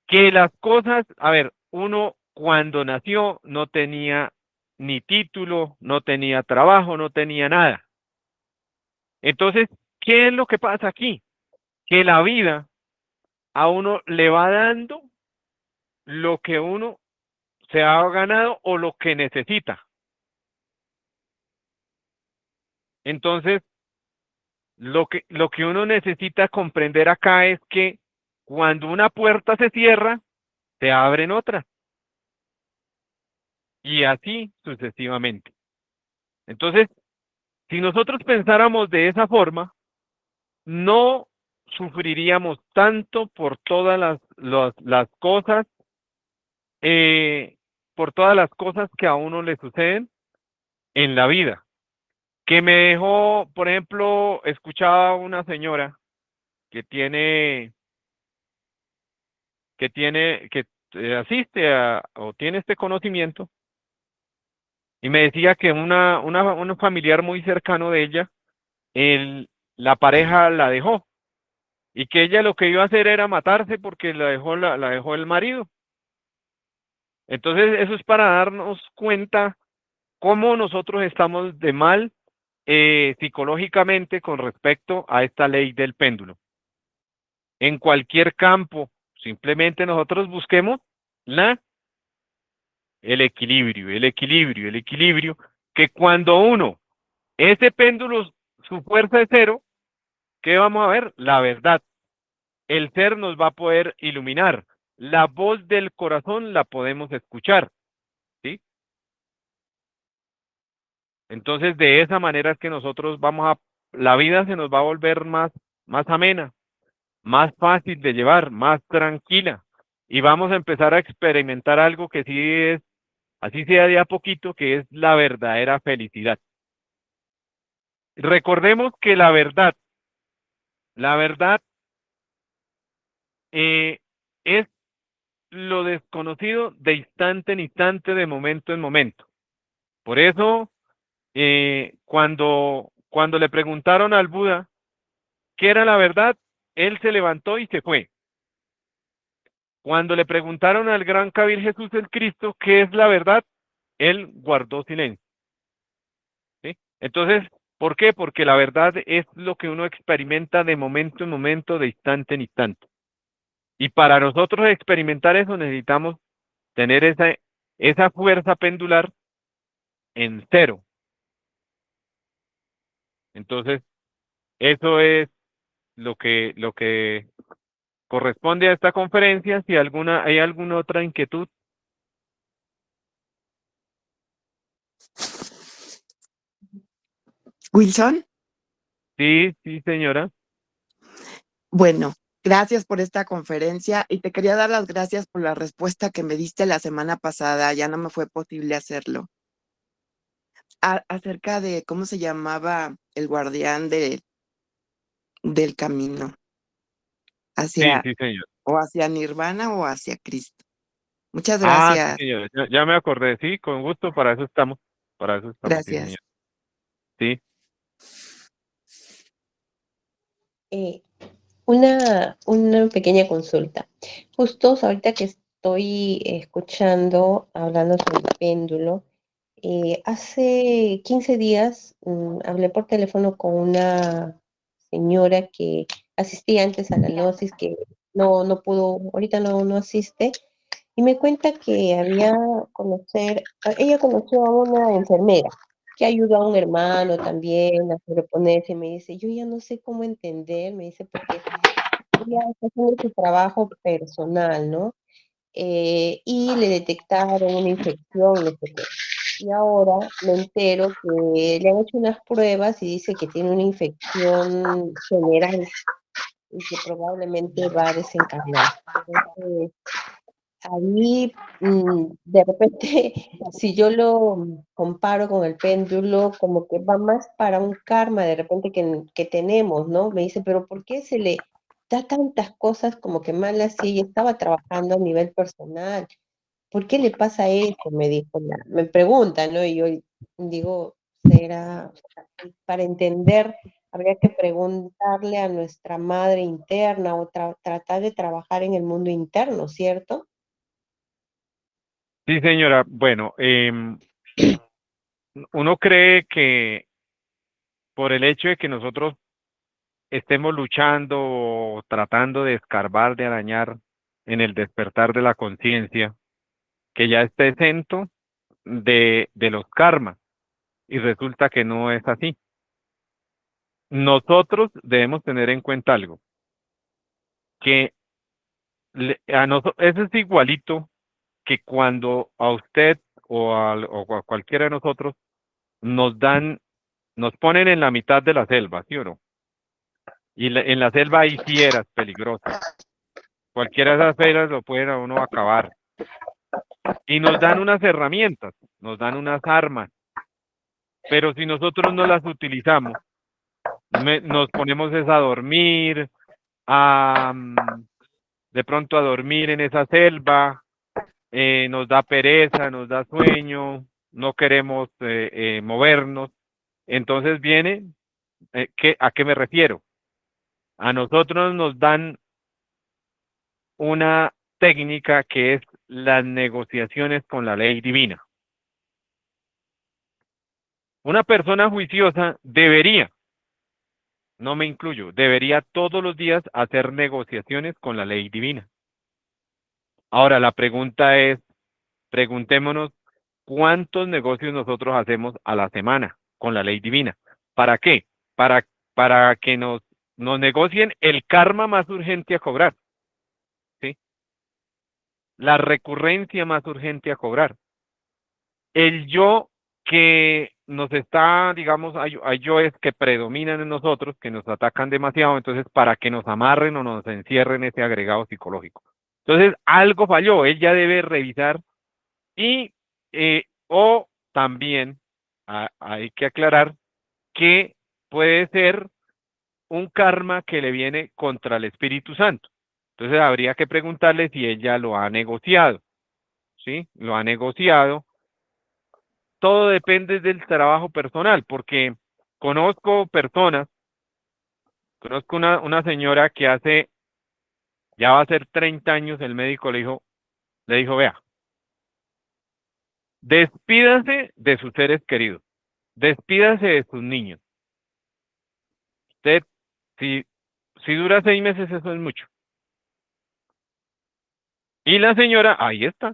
Que las cosas, a ver, uno cuando nació no tenía ni título, no tenía trabajo, no tenía nada. Entonces, ¿qué es lo que pasa aquí? Que la vida a uno le va dando lo que uno se ha ganado o lo que necesita. Entonces, lo que uno necesita comprender acá es que cuando una puerta se cierra, se abren otras, y así sucesivamente. Entonces, si nosotros pensáramos de esa forma, no sufriríamos tanto por todas las cosas, eh, por todas las cosas que a uno le suceden en la vida. Que me dejó, por ejemplo, escuchaba una señora que que asiste o tiene este conocimiento, y me decía que un familiar muy cercano de ella, la pareja la dejó, y que ella lo que iba a hacer era matarse porque la dejó el marido. Entonces, eso es para darnos cuenta cómo nosotros estamos de mal psicológicamente con respecto a esta ley del péndulo. En cualquier campo, simplemente nosotros busquemos la, el equilibrio, que cuando ese péndulo, su fuerza es cero, ¿qué vamos a ver? La verdad. El ser nos va a poder iluminar. La voz del corazón la podemos escuchar, ¿sí? Entonces, de esa manera es que nosotros la vida se nos va a volver más amena, más fácil de llevar, más tranquila. Y vamos a empezar a experimentar algo que sí es, así sea de a poquito, que es la verdadera felicidad. Recordemos que la verdad eh, es lo desconocido de instante en instante, de momento en momento. Por eso, cuando le preguntaron al Buda qué era la verdad, él se levantó y se fue. Cuando le preguntaron al gran Kabir Jesús el Cristo qué es la verdad, él guardó silencio. ¿Sí? Entonces, ¿por qué? Porque la verdad es lo que uno experimenta de momento en momento, de instante en instante. Y para nosotros experimentar eso necesitamos tener esa fuerza pendular en cero. Entonces, eso es lo que corresponde a esta conferencia. Si hay alguna otra inquietud. Wilson, Sí, sí, señora. bueno, gracias por esta conferencia y te quería dar las gracias por la respuesta que me diste la semana pasada, ya no me fue posible hacerlo, acerca de cómo se llamaba el guardián del camino, Sí, hacia sí, señor. o hacia Nirvana o hacia Cristo. Muchas Ah, sí, gracias, señora. Ya me acordé. Sí, con gusto, para eso estamos. Para eso estamos, sí, gracias. señor. Sí. Eh, una pequeña consulta. Justo ahorita que estoy escuchando, hablando sobre el péndulo, hace 15 días hablé por teléfono con una señora que asistía antes a la gnosis, que no pudo, ahorita no asiste, y me cuenta que ella conoció a una enfermera que ayudó a un hermano también a sobreponerse, y me dice, yo ya no sé cómo entender, me dice, porque ella está haciendo su trabajo personal, ¿no? Y le detectaron una infección, no sé qué. Y ahora me entero que le han hecho unas pruebas y dice que tiene una infección general y que probablemente va a desencarnar. Entonces, ahí, de repente, si yo lo comparo con el péndulo, como que va más para un karma de repente que tenemos, ¿no? Me dice, pero ¿por qué se le da tantas cosas como que malas si ella estaba trabajando a nivel personal? ¿Por qué le pasa eso? Me dijo, me pregunta, ¿no? Y yo digo, será, para entender, habría que preguntarle a nuestra madre interna o tratar de trabajar en el mundo interno, ¿cierto? Sí, señora. Bueno, uno cree que por el hecho de que nosotros estemos luchando o tratando de escarbar, de arañar en el despertar de la conciencia, que ya está exento de los karmas. Y resulta que no es así. Nosotros debemos tener en cuenta algo, que Eso es igualito que cuando a usted o a cualquiera de nosotros nos ponen en la mitad de la selva, ¿sí o no? Y en la selva hay fieras peligrosas. Cualquiera de esas fieras lo pueden a uno acabar. Y nos dan unas herramientas, nos dan unas armas, pero si nosotros no las utilizamos, nos ponemos es a dormir, a, de pronto a dormir en esa selva, nos da pereza, nos da sueño, no queremos movernos. Entonces viene, ¿a qué me refiero? A nosotros nos dan una técnica que es las negociaciones con la ley divina. Una persona juiciosa debería, no me incluyo, debería todos los días hacer negociaciones con la ley divina. Ahora, la pregunta es, preguntémonos, ¿cuántos negocios nosotros hacemos a la semana con la ley divina? ¿Para qué? Para, para que nos negocien el karma más urgente a cobrar, ¿sí? La recurrencia más urgente a cobrar. El yo que nos está, digamos, hay yoes que predominan en nosotros, que nos atacan demasiado, entonces para que nos amarren o nos encierren ese agregado psicológico. Entonces, algo falló, él ya debe revisar y, o también hay que aclarar que puede ser un karma que le viene contra el Espíritu Santo. Entonces, habría que preguntarle si ella lo ha negociado, ¿sí? Lo ha negociado. Todo depende del trabajo personal, porque conozco personas, conozco una señora que ya va a ser 30 años, el médico le dijo, vea, despídase de sus seres queridos, despídase de sus niños. Usted, si, si dura 6 meses, eso es mucho. Y la señora, ahí está.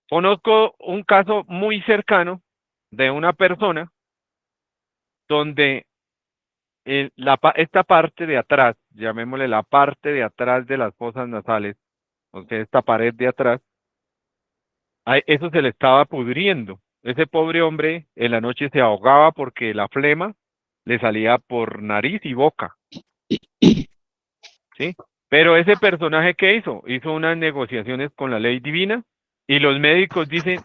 Conozco un caso muy cercano de una persona donde esta parte de atrás, llamémosle la parte de atrás de las fosas nasales, o sea, esta pared de atrás, eso se le estaba pudriendo. Ese pobre hombre en la noche se ahogaba porque la flema le salía por nariz y boca, ¿sí? Pero ese personaje, ¿qué hizo? Hizo unas negociaciones con la ley divina y los médicos dicen,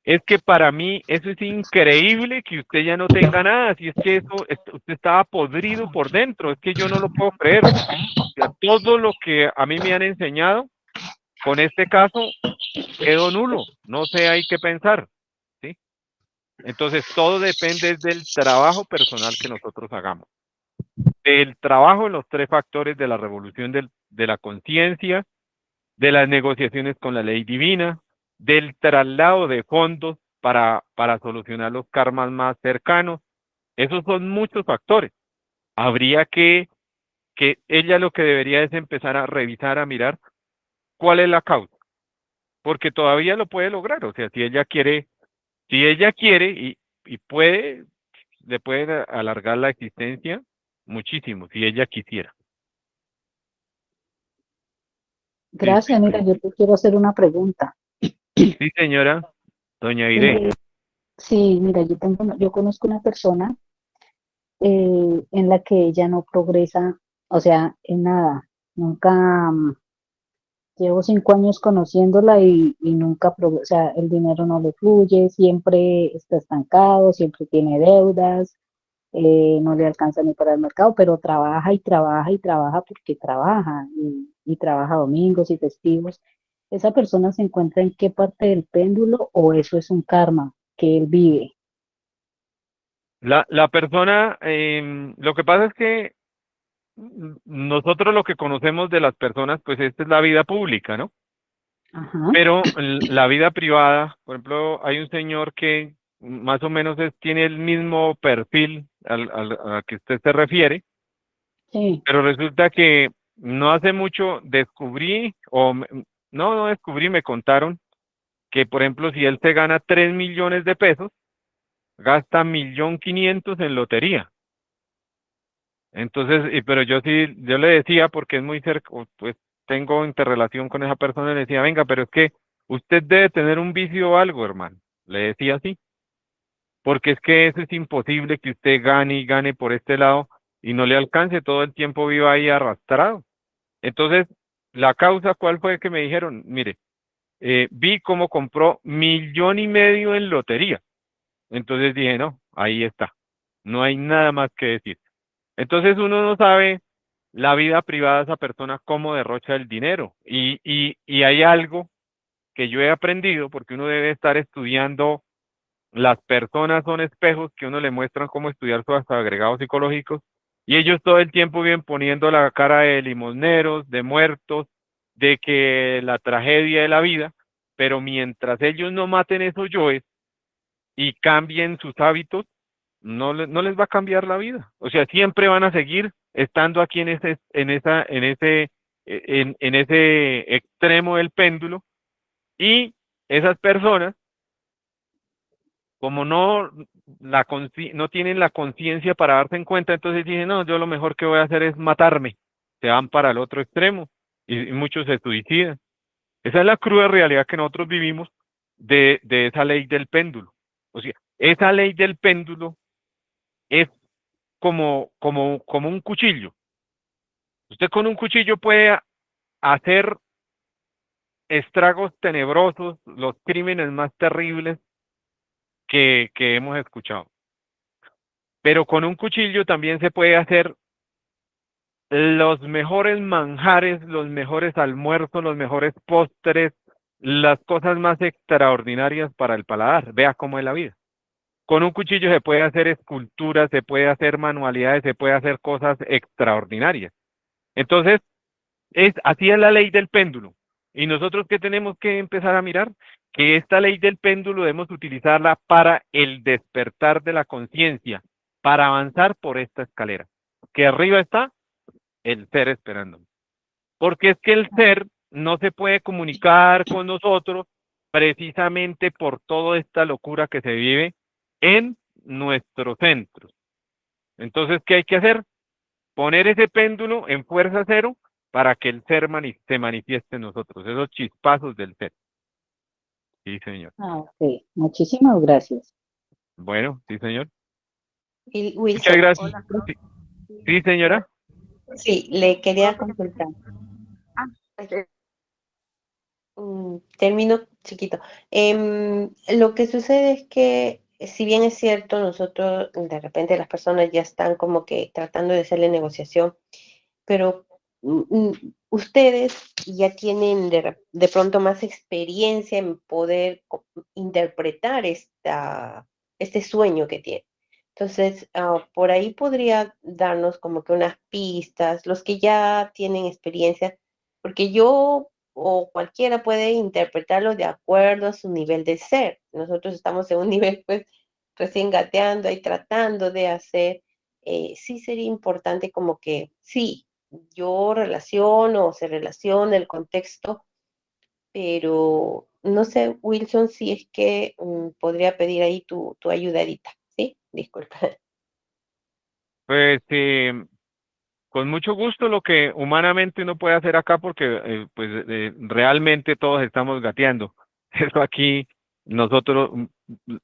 es que para mí eso es increíble que usted ya no tenga nada, si es que usted estaba podrido por dentro, es que yo no lo puedo creer. O sea, todo lo que a mí me han enseñado con este caso quedó nulo, no sé, hay que pensar, ¿sí? Entonces, todo depende del trabajo personal que nosotros hagamos. El trabajo en los 3 factores de la revolución de la conciencia, de las negociaciones con la ley divina, del traslado de fondos para solucionar los karmas más cercanos. Esos son muchos factores. Habría que ella lo que debería es empezar a revisar, a mirar cuál es la causa, porque todavía lo puede lograr. O sea, si ella quiere y puede, le puede alargar la existencia muchísimo, si ella quisiera. Gracias, mira, yo te quiero hacer una pregunta. Sí, señora, doña Irene. Sí, mira, yo conozco una persona en la que ella no progresa, o sea, en nada. Nunca, llevo 5 años conociéndola y nunca, o sea, el dinero no le fluye, siempre está estancado, siempre tiene deudas, no le alcanza ni para el mercado, pero trabaja y trabaja y trabaja porque trabaja y trabaja domingos y festivos. ¿Esa persona se encuentra en qué parte del péndulo o eso es un karma que él vive? La persona, lo que pasa es que nosotros lo que conocemos de las personas, pues esta es la vida pública, ¿no? Ajá. Pero la vida privada, por ejemplo, hay un señor que más o menos tiene el mismo perfil al que usted se refiere, Sí. pero resulta que no hace mucho descubrí, no descubrí, me contaron que, por ejemplo, si él se gana 3 millones de pesos, gasta 1.500.000 en lotería. Entonces, pero yo sí, yo le decía, porque es muy cerca, pues tengo interrelación con esa persona, le decía, venga, pero es que usted debe tener un vicio o algo, hermano. Le decía así, porque es que eso es imposible que usted gane y gane por este lado y no le alcance, todo el tiempo viva ahí arrastrado. Entonces, la causa, ¿cuál fue que me dijeron? Mire, vi cómo compró 1,500,000 en lotería. Entonces dije, no, ahí está, no hay nada más que decir. Entonces uno no sabe la vida privada de esa persona, cómo derrocha el dinero. Y hay algo que yo he aprendido, porque uno debe estar estudiando, las personas son espejos que uno le muestran cómo estudiar sus agregados psicológicos, y ellos todo el tiempo vienen poniendo la cara de limosneros, de muertos, de que la tragedia de la vida, pero mientras ellos no maten esos yoes y cambien sus hábitos, no les va a cambiar la vida. O sea, siempre van a seguir estando aquí en ese extremo del péndulo, y esas personas, como no tienen la conciencia para darse en cuenta, entonces dicen, no, yo lo mejor que voy a hacer es matarme. Se van para el otro extremo y muchos se suicidan. Esa es la cruda realidad que nosotros vivimos de esa ley del péndulo. O sea, esa ley del péndulo es como un cuchillo. Usted con un cuchillo puede hacer estragos tenebrosos, los crímenes más terribles que hemos escuchado. Pero con un cuchillo también se puede hacer los mejores manjares, los mejores almuerzos, los mejores postres, las cosas más extraordinarias para el paladar. Vea cómo es la vida. Con un cuchillo se puede hacer esculturas, se puede hacer manualidades, se puede hacer cosas extraordinarias. Entonces, así es la ley del péndulo. Y nosotros, ¿qué tenemos que empezar a mirar? Que esta ley del péndulo debemos utilizarla para el despertar de la conciencia, para avanzar por esta escalera. Que arriba está el ser esperando. Porque es que el ser no se puede comunicar con nosotros precisamente por toda esta locura que se vive en nuestros centros. Entonces, ¿qué hay que hacer? Poner ese péndulo en fuerza cero para que el ser se manifieste en nosotros, esos chispazos del ser. Sí, señor. Ah, ok. Muchísimas gracias. Bueno, sí, señor. Muchas Wilson, gracias. hola. Sí, sí, señora. Sí, le quería consultar. Termino chiquito. Lo que sucede es que, si bien es cierto, nosotros de repente las personas ya están como que tratando de hacerle negociación, pero ustedes ya tienen de pronto más experiencia en poder interpretar este sueño que tienen. Entonces, por ahí podría darnos como que unas pistas, los que ya tienen experiencia, porque yo o cualquiera puede interpretarlo de acuerdo a su nivel de ser. Nosotros estamos en un nivel, pues, recién gateando y tratando de hacer. Sí sería importante como que, sí, yo relaciono o se relaciona el contexto, pero no sé, Wilson, si es que podría pedir ahí tu ayudadita, ¿sí? Disculpa. Pues con mucho gusto lo que humanamente uno puede hacer acá, porque pues realmente todos estamos gateando. Eso aquí nosotros,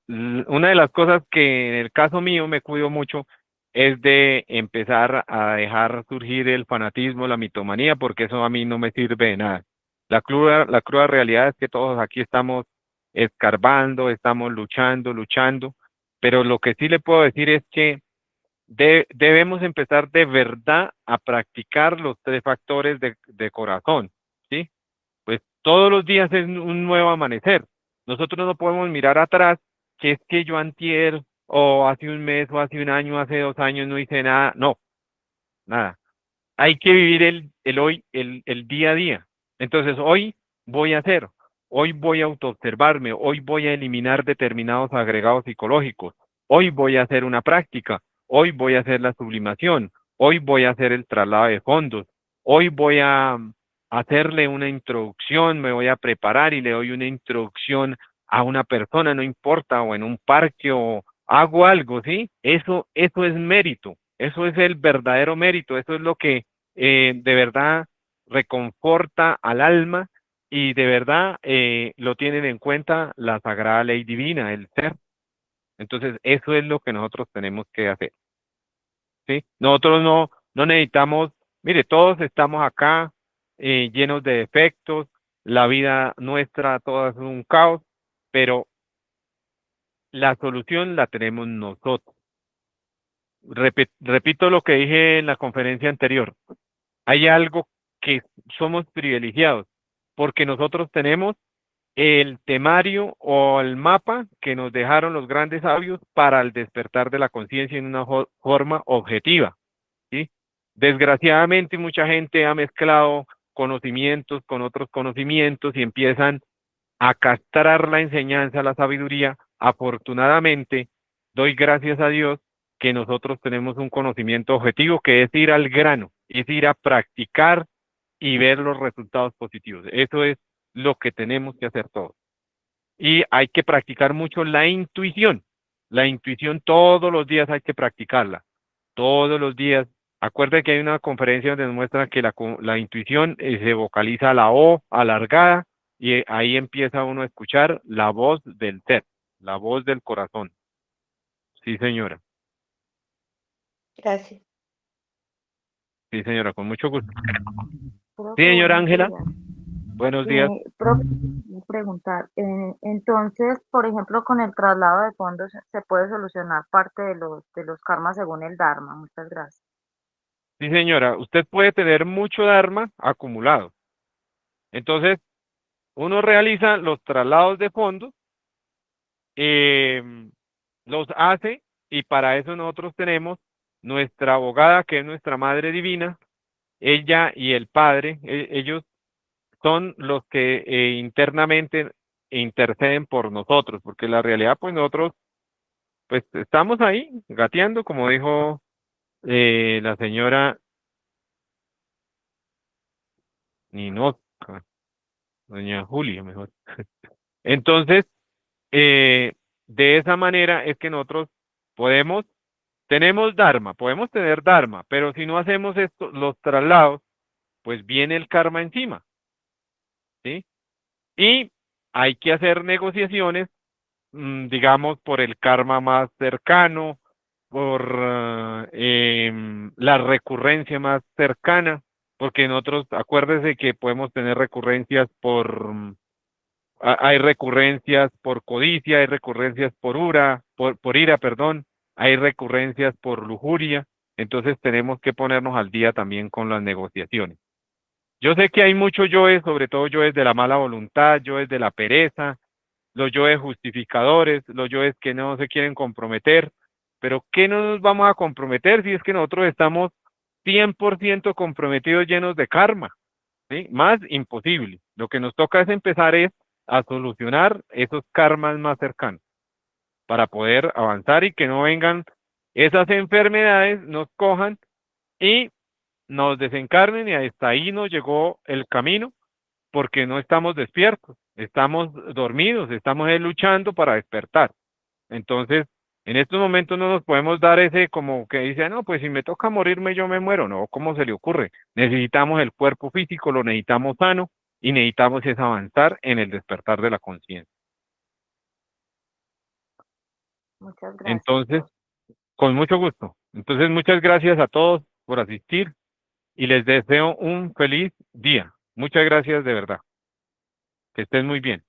una de las cosas que en el caso mío me cuido mucho es de empezar a dejar surgir el fanatismo, la mitomanía, porque eso a mí no me sirve de nada. La cruda realidad es que todos aquí estamos escarbando, estamos luchando, pero lo que sí le puedo decir es que debemos empezar de verdad a practicar los 3 factores de corazón, ¿sí? Pues todos los días es un nuevo amanecer. Nosotros no podemos mirar atrás, que es que yo antier, o hace un mes, o hace un año, hace 2 años no hice nada. No, nada. Hay que vivir el hoy, el día a día. Entonces, hoy voy a hacer, hoy voy a autoobservarme, hoy voy a eliminar determinados agregados psicológicos, hoy voy a hacer una práctica, hoy voy a hacer la sublimación, hoy voy a hacer el traslado de fondos, hoy voy a hacerle una introducción, me voy a preparar y le doy una introducción a una persona, no importa, o en un parque, o hago algo, ¿sí? Eso es mérito. Eso es el verdadero mérito, eso es lo que de verdad reconforta al alma y de verdad lo tienen en cuenta la sagrada ley divina, el ser. Entonces, eso es lo que nosotros tenemos que hacer, ¿sí? Nosotros no necesitamos, mire, todos estamos acá llenos de defectos, la vida nuestra toda es un caos, pero la solución la tenemos nosotros. Repito lo que dije en la conferencia anterior. Hay algo que somos privilegiados, porque nosotros tenemos el temario o el mapa que nos dejaron los grandes sabios para el despertar de la conciencia en una forma objetiva, ¿sí? Desgraciadamente mucha gente ha mezclado conocimientos con otros conocimientos y empiezan a castrar la enseñanza, la sabiduría. Afortunadamente, doy gracias a Dios que nosotros tenemos un conocimiento objetivo que es ir al grano, es ir a practicar y ver los resultados positivos. Eso es lo que tenemos que hacer todos. Y hay que practicar mucho la intuición. La intuición todos los días hay que practicarla. Todos los días. Acuérdense que hay una conferencia donde nos muestra que la intuición se vocaliza la O alargada y ahí empieza uno a escuchar la voz del ser, la voz del corazón. Sí, señora. Gracias. Sí, señora, con mucho gusto. Profe, Sí, señora buenos Ángela. días. Buenos días. Profe, preguntar, entonces, por ejemplo, con el traslado de fondos se puede solucionar parte de los karmas según el Dharma. Muchas gracias. Sí, señora. Usted puede tener mucho Dharma acumulado. Entonces, uno realiza los traslados de fondos, eh, los hace y para eso nosotros tenemos nuestra abogada, que es nuestra Madre Divina, ella y el Padre, ellos son los que internamente interceden por nosotros, porque la realidad, pues nosotros, pues estamos ahí gateando, como dijo la señora Ninoca, doña Julia, mejor. Entonces, de esa manera es que nosotros podemos, tenemos Dharma, podemos tener Dharma, pero si no hacemos esto, los traslados, pues viene el karma encima, ¿sí? Y hay que hacer negociaciones, digamos, por el karma más cercano, por la recurrencia más cercana, porque nosotros, acuérdese que podemos tener recurrencias por, hay recurrencias por codicia, hay recurrencias por ira, perdón, hay recurrencias por lujuria, entonces tenemos que ponernos al día también con las negociaciones. Yo sé que hay muchos yoes, sobre todo yoes de la mala voluntad, yoes de la pereza, los yoes justificadores, los yoes que no se quieren comprometer, pero ¿qué no nos vamos a comprometer si es que nosotros estamos 100% comprometidos llenos de karma? ¿Sí? Más imposible. Lo que nos toca es empezar es a solucionar esos karmas más cercanos para poder avanzar y que no vengan esas enfermedades, nos cojan y nos desencarnen y hasta ahí nos llegó el camino porque no estamos despiertos, estamos dormidos, estamos luchando para despertar. Entonces, en estos momentos no nos podemos dar ese como que dice, no, pues si me toca morirme, yo me muero. No, ¿cómo se le ocurre? Necesitamos el cuerpo físico, lo necesitamos sano y necesitamos es avanzar en el despertar de la conciencia. Muchas gracias, Entonces, profe. con mucho gusto. Entonces, muchas gracias a todos por asistir y les deseo un feliz día. Muchas gracias de verdad. Que estén muy bien.